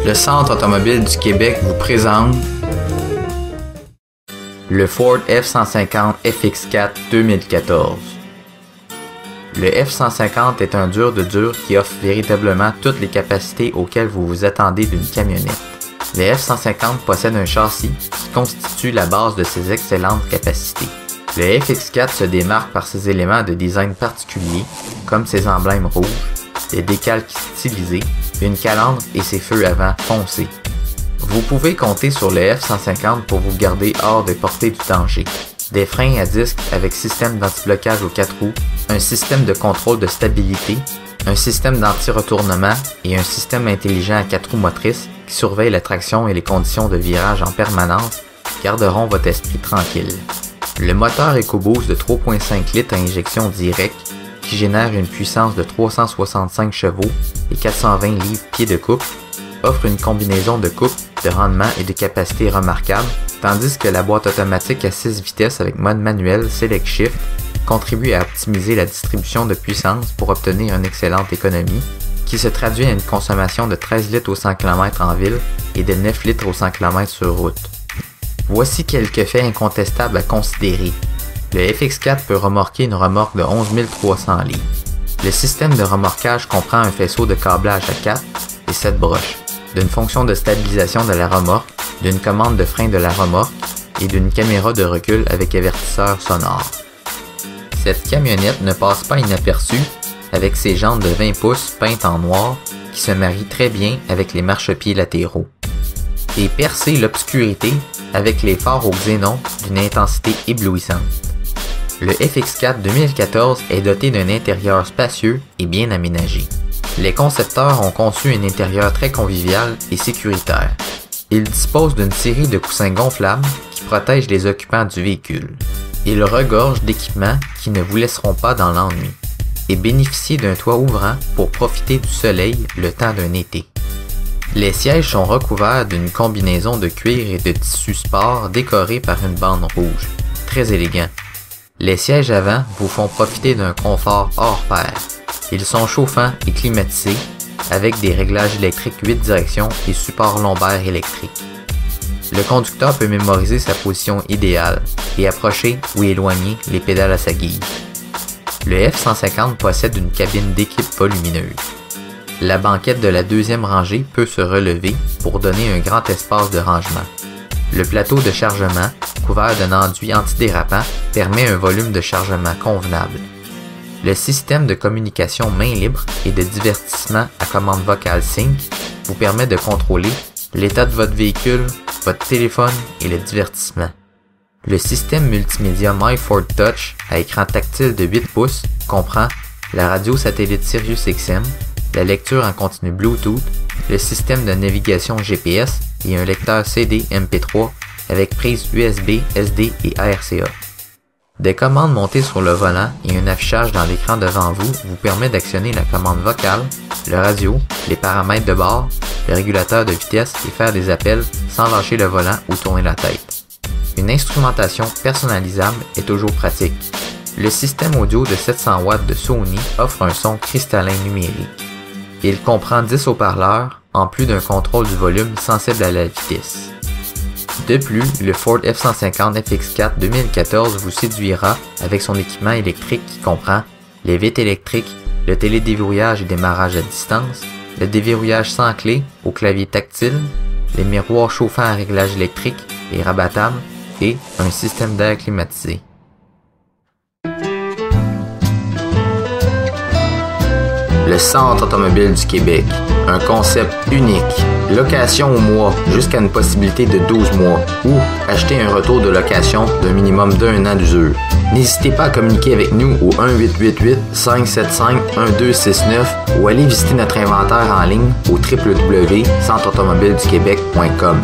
Le Centre automobile du Québec vous présente le Ford F-150 FX4 2014. Le F-150 est un dur de dur qui offre véritablement toutes les capacités auxquelles vous vous attendez d'une camionnette. Le F-150 possède un châssis qui constitue la base de ses excellentes capacités. Le FX4 se démarque par ses éléments de design particuliers, comme ses emblèmes rouges, des décalques stylisés, une calandre et ses feux avant foncés. Vous pouvez compter sur le F-150 pour vous garder hors de portée du danger. Des freins à disque avec système d'anti-blocage aux 4 roues, un système de contrôle de stabilité, un système d'anti-retournement et un système intelligent à 4 roues motrices qui surveille la traction et les conditions de virage en permanence garderont votre esprit tranquille. Le moteur EcoBoost de 3.5 litres à injection directe qui génère une puissance de 365 chevaux et 420 livres-pieds de couple offre une combinaison de couple, de rendement et de capacité remarquable, tandis que la boîte automatique à 6 vitesses avec mode manuel Select Shift contribue à optimiser la distribution de puissance pour obtenir une excellente économie qui se traduit à une consommation de 13 litres au 100 km en ville et de 9 litres au 100 km sur route. Voici quelques faits incontestables à considérer. Le FX4 peut remorquer une remorque de 11 300 livres. Le système de remorquage comprend un faisceau de câblage à 4 et 7 broches, d'une fonction de stabilisation de la remorque, d'une commande de frein de la remorque et d'une caméra de recul avec avertisseur sonore. Cette camionnette ne passe pas inaperçue avec ses jantes de 20 pouces peintes en noir qui se marient très bien avec les marchepieds latéraux. Et percer l'obscurité avec les phares au xénon d'une intensité éblouissante. Le FX4 2014 est doté d'un intérieur spacieux et bien aménagé. Les concepteurs ont conçu un intérieur très convivial et sécuritaire. Il dispose d'une série de coussins gonflables qui protègent les occupants du véhicule. Il regorge d'équipements qui ne vous laisseront pas dans l'ennui et bénéficiez d'un toit ouvrant pour profiter du soleil le temps d'un été. Les sièges sont recouverts d'une combinaison de cuir et de tissu sport décorée par une bande rouge. Très élégant. Les sièges avant vous font profiter d'un confort hors pair. Ils sont chauffants et climatisés avec des réglages électriques 8 directions et support lombaire électrique. Le conducteur peut mémoriser sa position idéale et approcher ou éloigner les pédales à sa guise. Le F-150 possède une cabine d'équipe volumineuse. La banquette de la deuxième rangée peut se relever pour donner un grand espace de rangement. Le plateau de chargement, couvert d'un enduit antidérapant, permet un volume de chargement convenable. Le système de communication main libre et de divertissement à commande vocale Sync vous permet de contrôler l'état de votre véhicule, votre téléphone et le divertissement. Le système multimédia MyFord Touch à écran tactile de 8 pouces comprend la radio satellite SiriusXM, la lecture en continu Bluetooth, le système de navigation GPS et un lecteur CD MP3 avec prise USB, SD et ARCA. Des commandes montées sur le volant et un affichage dans l'écran devant vous permet d'actionner la commande vocale, le radio, les paramètres de bord, le régulateur de vitesse et faire des appels sans lâcher le volant ou tourner la tête. Une instrumentation personnalisable est toujours pratique. Le système audio de 700 watts de Sony offre un son cristallin numérique. Il comprend 10 haut-parleurs, en plus d'un contrôle du volume sensible à la vitesse. De plus, le Ford F-150 FX4 2014 vous séduira avec son équipement électrique qui comprend les vitres électriques, le télédéverrouillage et démarrage à distance, le déverrouillage sans clé au clavier tactile, les miroirs chauffants à réglage électrique et rabattables et un système d'air climatisé. Le Centre automobile du Québec, un concept unique. Location au mois jusqu'à une possibilité de 12 mois ou acheter un retour de location d'un minimum d'1 an d'usure. N'hésitez pas à communiquer avec nous au 1-888-575-1269 ou allez visiter notre inventaire en ligne au www.centreautomobileduquebec.com.